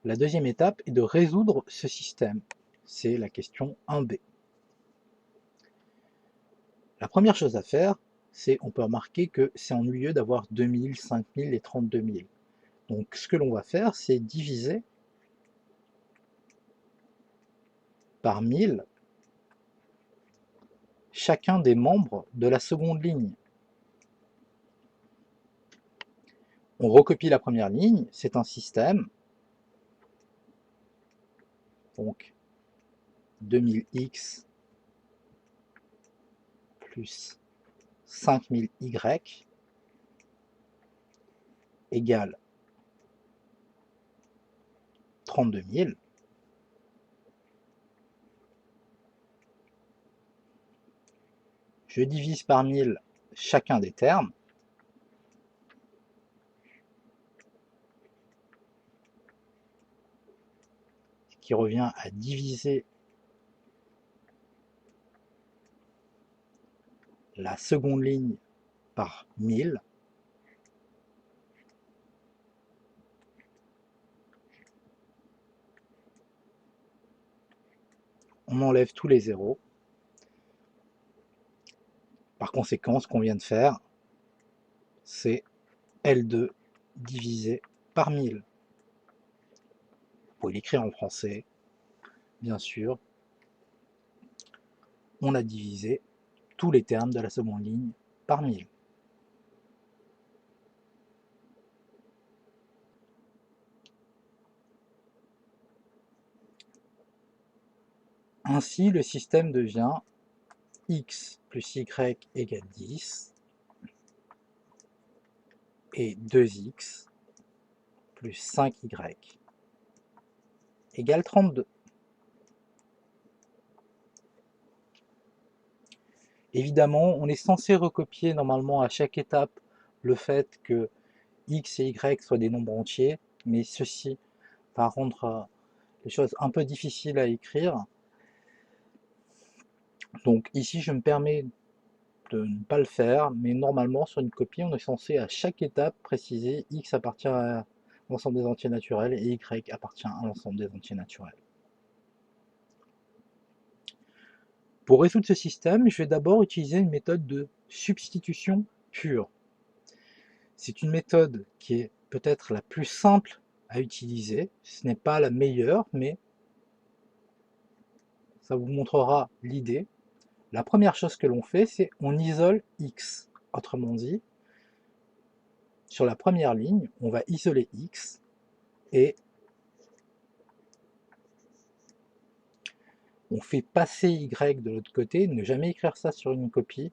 La deuxième étape est de résoudre ce système. C'est la question 1b. La première chose à faire, c'est on peut remarquer que c'est ennuyeux d'avoir 2000, 5000 et 32 000. Donc ce que l'on va faire, c'est diviser par 1000 chacun des membres de la seconde ligne. On recopie la première ligne, c'est un système. Donc 2000x plus 5000y égale 32 000. Je divise par 1000 chacun des termes. Ce qui revient à diviser la seconde ligne par 1000. On enlève tous les zéros. Par conséquent, ce qu'on vient de faire, c'est L2 divisé par 1000. Vous pouvez l'écrire en français, bien sûr. On a divisé tous les termes de la seconde ligne par 1000. Ainsi, le système devient x plus y égale 10 et 2x plus 5y égale 32. Évidemment, on est censé recopier normalement à chaque étape le fait que x et y soient des nombres entiers, mais ceci va rendre les choses un peu difficiles à écrire. Donc ici, je me permets de ne pas le faire, mais normalement, sur une copie, on est censé à chaque étape préciser x appartient à l'ensemble des entiers naturels et y appartient à l'ensemble des entiers naturels. Pour résoudre ce système, je vais d'abord utiliser une méthode de substitution pure. C'est une méthode qui est peut-être la plus simple à utiliser. Ce n'est pas la meilleure, mais ça vous montrera l'idée. La première chose que l'on fait, c'est on isole x. Autrement dit, sur la première ligne, on va isoler x et on fait passer y de l'autre côté. Ne jamais écrire ça sur une copie.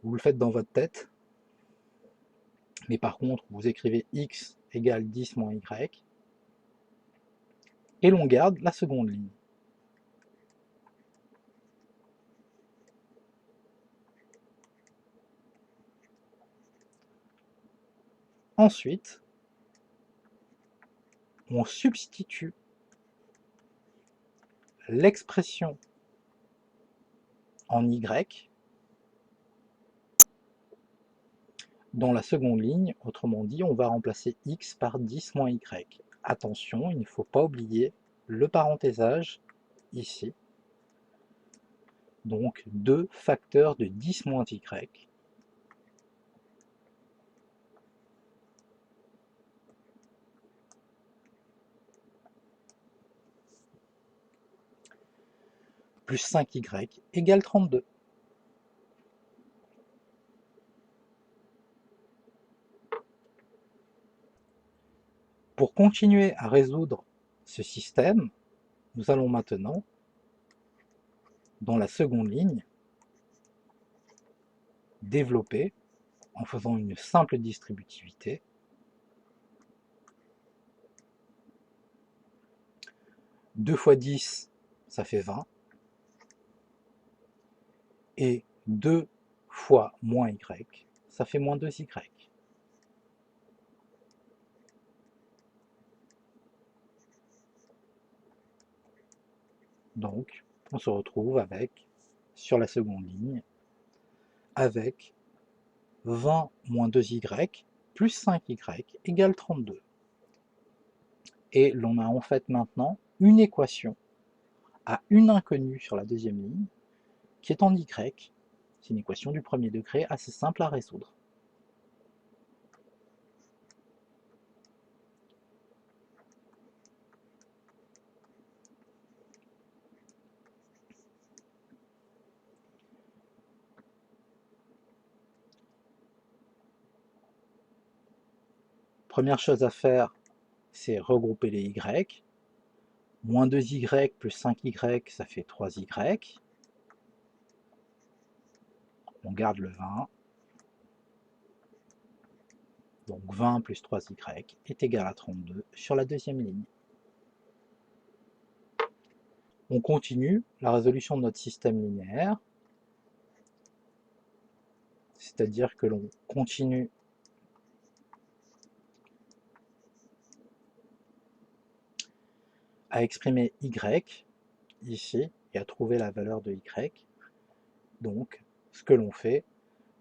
Vous le faites dans votre tête. Mais par contre, vous écrivez x égale 10 moins y et l'on garde la seconde ligne. Ensuite, on substitue l'expression en y dans la seconde ligne. Autrement dit, on va remplacer x par 10 moins y. Attention, il ne faut pas oublier le parenthésage ici. Donc 2 facteurs de 10 moins y plus 5y égale 32. Pour continuer à résoudre ce système, nous allons maintenant, dans la seconde ligne, développer en faisant une simple distributivité. Deux fois 10, ça fait 20. Et 2 fois moins y, ça fait moins 2y. Donc, on se retrouve avec, sur la seconde ligne, avec 20 moins 2y plus 5y égale 32. Et l'on a en fait maintenant une équation à une inconnue sur la deuxième ligne, qui est en y. C'est une équation du premier degré assez simple à résoudre. Première chose à faire, c'est regrouper les y. Moins 2y plus 5y, ça fait 3y. On garde le 20. Donc 20 plus 3y est égal à 32 sur la deuxième ligne. On continue la résolution de notre système linéaire, c'est-à-dire que l'on continue à exprimer y ici et à trouver la valeur de y. Donc, ce que l'on fait,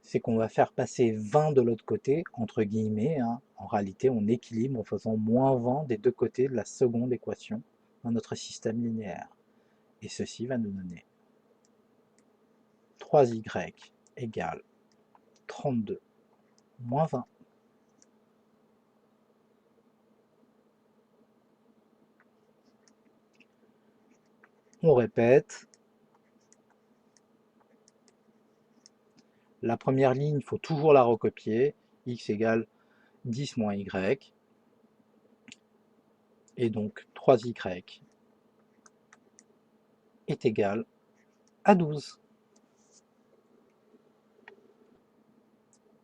c'est qu'on va faire passer 20 de l'autre côté, entre guillemets. En réalité, on équilibre en faisant moins 20 des deux côtés de la seconde équation dans notre système linéaire. Et ceci va nous donner 3y égale 32 moins 20. On répète. La première ligne, il faut toujours la recopier. X égale 10 moins y. Et donc 3y est égal à 12.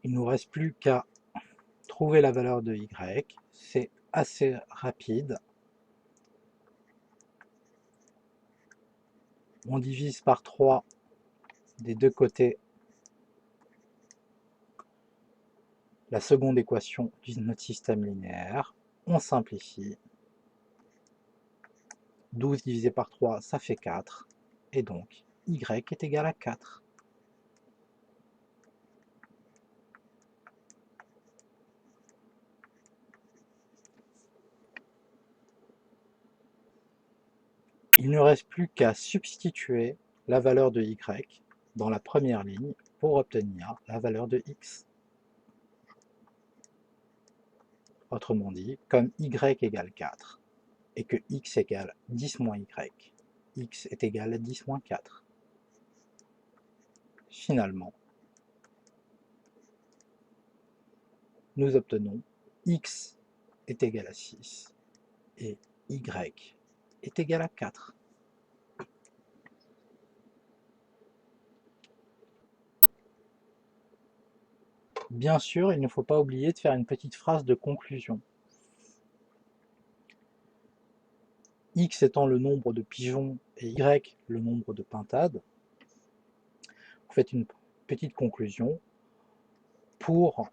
Il ne nous reste plus qu'à trouver la valeur de y. C'est assez rapide. On divise par 3 des deux côtés la seconde équation de notre système linéaire. On simplifie. 12 divisé par 3, ça fait 4. Et donc, y est égal à 4. Il ne reste plus qu'à substituer la valeur de y dans la première ligne pour obtenir la valeur de x. Autrement dit, comme y égale 4 et que x égale 10 moins y, x est égal à 10 moins 4. Finalement, nous obtenons x est égal à 6 et y est égal à 4. Bien sûr, il ne faut pas oublier de faire une petite phrase de conclusion. X étant le nombre de pigeons et Y le nombre de pintades, vous faites une petite conclusion. Pour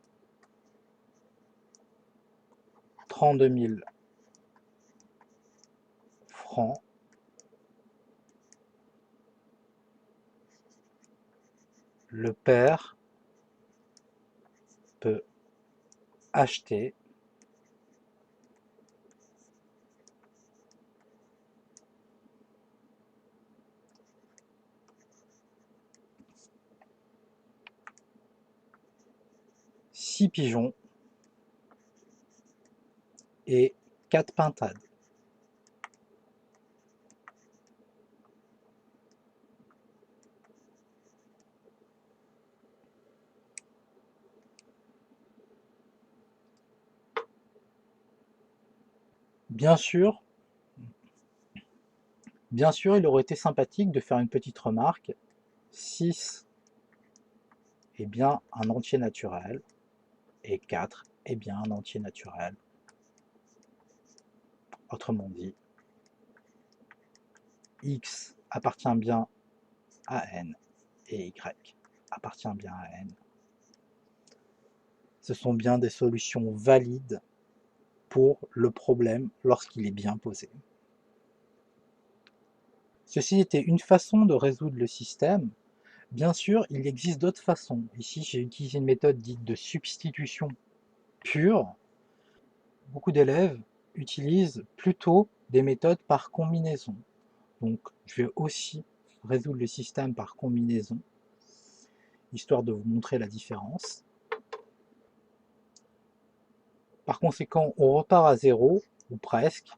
32 000 francs, le père peut acheter six pigeons et 4 pintades. Bien sûr, il aurait été sympathique de faire une petite remarque. 6 est bien un entier naturel et 4 est bien un entier naturel. Autrement dit, x appartient bien à n et y appartient bien à n. Ce sont bien des solutions valides pour le problème lorsqu'il est bien posé. Ceci était une façon de résoudre le système. Bien sûr, il existe d'autres façons. Ici, j'ai utilisé une méthode dite de substitution pure. Beaucoup d'élèves utilise plutôt des méthodes par combinaison. Donc je vais aussi résoudre le système par combinaison, histoire de vous montrer la différence. Par conséquent, on repart à 0, ou presque.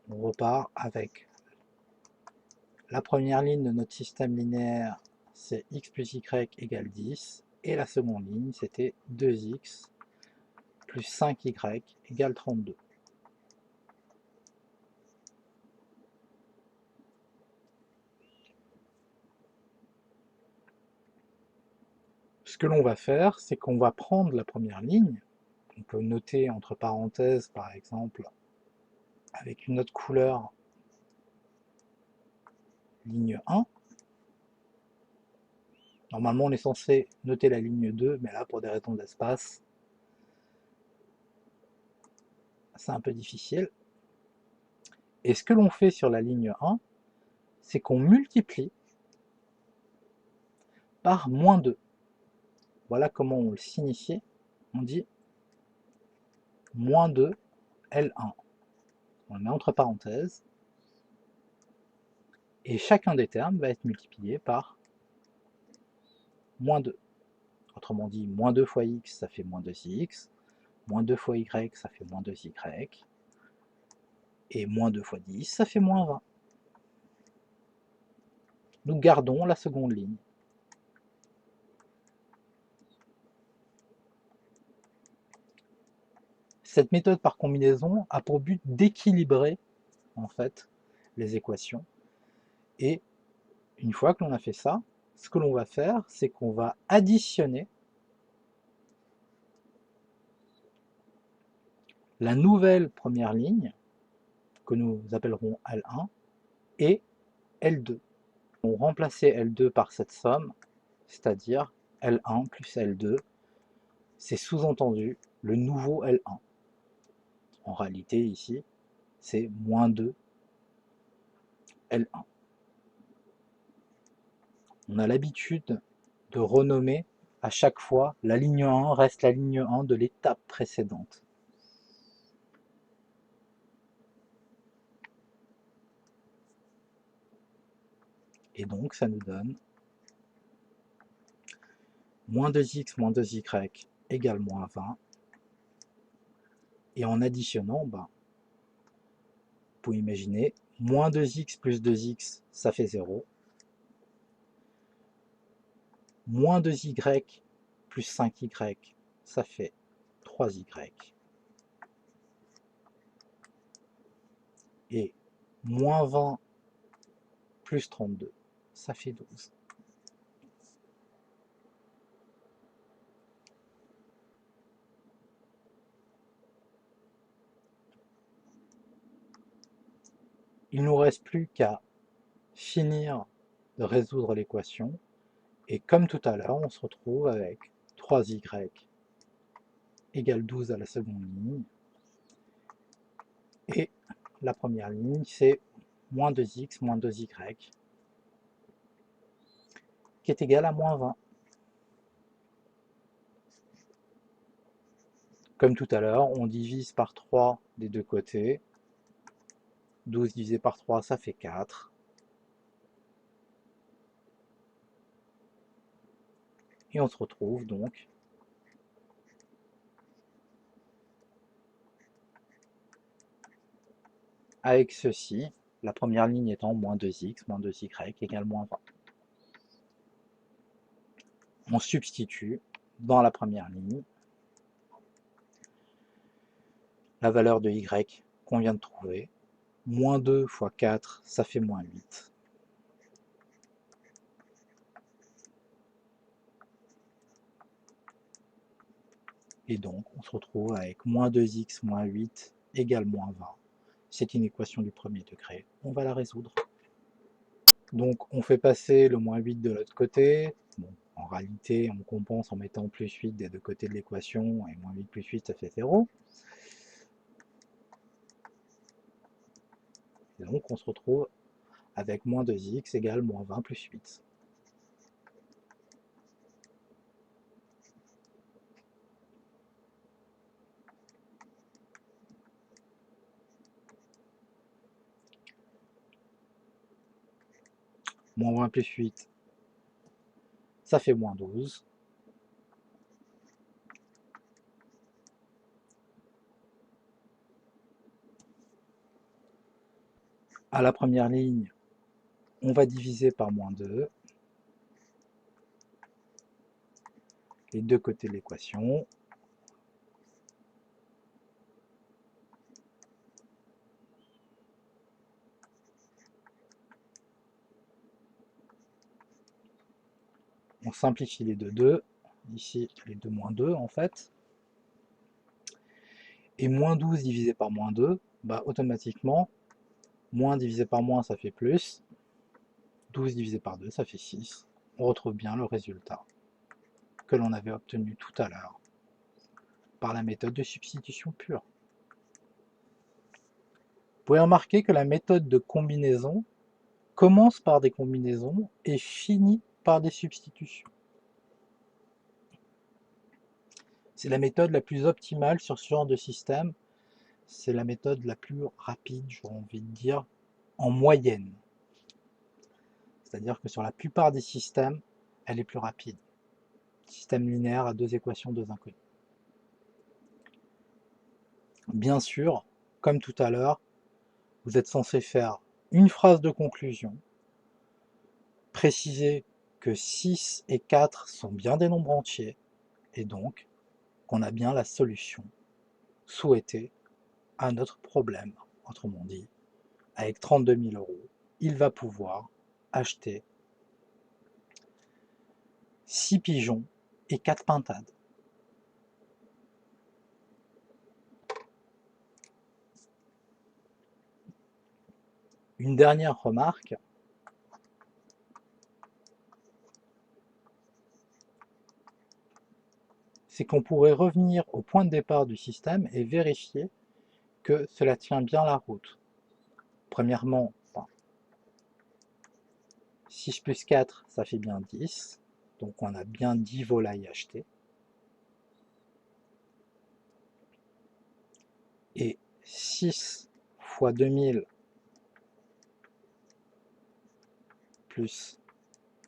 On repart avec la première ligne de notre système linéaire, c'est x plus y égale 10, et la seconde ligne, c'était 2x plus 5y égale 32. Ce que l'on va faire, c'est qu'on va prendre la première ligne, on peut noter entre parenthèses par exemple, avec une autre couleur, ligne 1. Normalement on est censé noter la ligne 2, mais là pour des raisons d'espace, c'est un peu difficile. Et ce que l'on fait sur la ligne 1, c'est qu'on multiplie par moins 2. Voilà comment on le signifie. On dit moins 2 L1. On le met entre parenthèses. Et chacun des termes va être multiplié par moins 2. Autrement dit, moins 2 fois x, ça fait moins 2x. Moins 2 fois y, ça fait moins 2y. Et moins 2 fois 10, ça fait moins 20. Nous gardons la seconde ligne. Cette méthode par combinaison a pour but d'équilibrer en fait les équations. Et une fois que l'on a fait ça, ce que l'on va faire, c'est qu'on va additionner la nouvelle première ligne, que nous appellerons L1, et L2. On va remplacer L2 par cette somme, c'est-à-dire L1 plus L2, c'est sous-entendu le nouveau L1. En réalité, ici, c'est moins 2 L1. On a l'habitude de renommer à chaque fois, la ligne 1 reste la ligne 1 de l'étape précédente. Et donc, ça nous donne moins 2x moins 2y égale moins 20. Et en additionnant, vous pouvez imaginer, moins 2x plus 2x, ça fait 0. Moins 2y plus 5y, ça fait 3y. Et moins 20 plus 32, ça fait 12. Il ne nous reste plus qu'à finir de résoudre l'équation. Et comme tout à l'heure, on se retrouve avec 3y égale 12 à la seconde ligne. Et la première ligne, c'est moins 2x moins 2y, qui est égal à moins 20. Comme tout à l'heure, on divise par 3 des deux côtés. 12 divisé par 3, ça fait 4. Et on se retrouve donc avec ceci, la première ligne étant moins 2x moins 2y égale moins 20. On substitue dans la première ligne la valeur de y qu'on vient de trouver. Moins 2 fois 4, ça fait moins 8. Et donc, on se retrouve avec moins 2x moins 8 égale moins 20. C'est une équation du premier degré. On va la résoudre. Donc, on fait passer le moins 8 de l'autre côté. Bon, en réalité, on compense en mettant plus 8 des deux côtés de l'équation. Et moins 8 plus 8, ça fait 0. Et donc, on se retrouve avec moins 2x égale moins 20 plus 8. Moins 20 plus 8, ça fait moins 12. À la première ligne, on va diviser par moins 2 les deux côtés de l'équation. On simplifie les deux 2, ici les deux moins 2 en fait. Et moins 12 divisé par moins 2, bah automatiquement, moins divisé par moins ça fait plus, 12 divisé par 2 ça fait 6. On retrouve bien le résultat que l'on avait obtenu tout à l'heure par la méthode de substitution pure. Vous pouvez remarquer que la méthode de combinaison commence par des combinaisons et finit par des substitutions. C'est la méthode la plus optimale sur ce genre de système. C'est la méthode la plus rapide, j'aurais envie de dire, en moyenne. C'est-à-dire que sur la plupart des systèmes, elle est plus rapide. Système linéaire à deux équations, deux inconnus. Bien sûr, comme tout à l'heure, vous êtes censé faire une phrase de conclusion, préciser que 6 et 4 sont bien des nombres entiers, et donc qu'on a bien la solution souhaitée à notre problème. Autrement dit, avec 32 000 €, il va pouvoir acheter 6 pigeons et 4 pintades. Une dernière remarque, c'est qu'on pourrait revenir au point de départ du système et vérifier que cela tient bien la route. Premièrement, 6 plus 4, ça fait bien 10. Donc on a bien 10 volailles achetées. Et 6 fois 2000 plus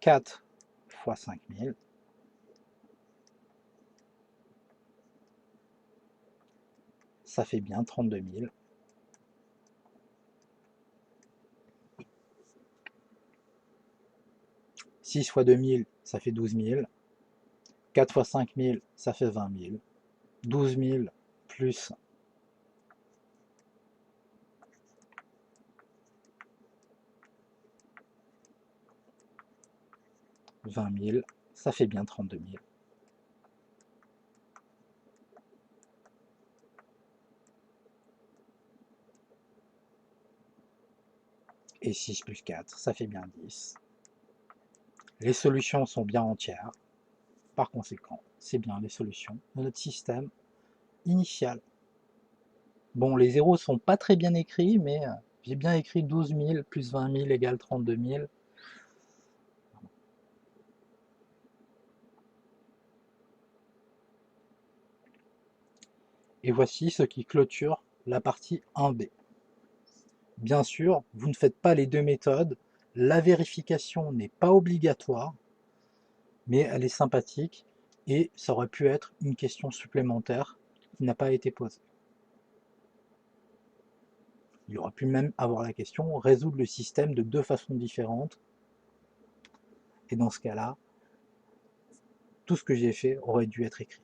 4 fois 5000, ça fait bien 32 000. 6 fois 2000, ça fait 12 000. 4 fois 5000, ça fait 20 000. 12 000 plus 20 000, ça fait bien 32 000. Et 6 plus 4, ça fait bien 10. Les solutions sont bien entières. Par conséquent, c'est bien les solutions de notre système initial. Bon, les zéros sont pas très bien écrits, mais j'ai bien écrit 12 000 plus 20 000 égale 32 000. Et voici ce qui clôture la partie 1B. Bien sûr, vous ne faites pas les deux méthodes, la vérification n'est pas obligatoire, mais elle est sympathique et ça aurait pu être une question supplémentaire qui n'a pas été posée. Il aurait pu même avoir la question résoudre le système de deux façons différentes, et dans ce cas-là, tout ce que j'ai fait aurait dû être écrit.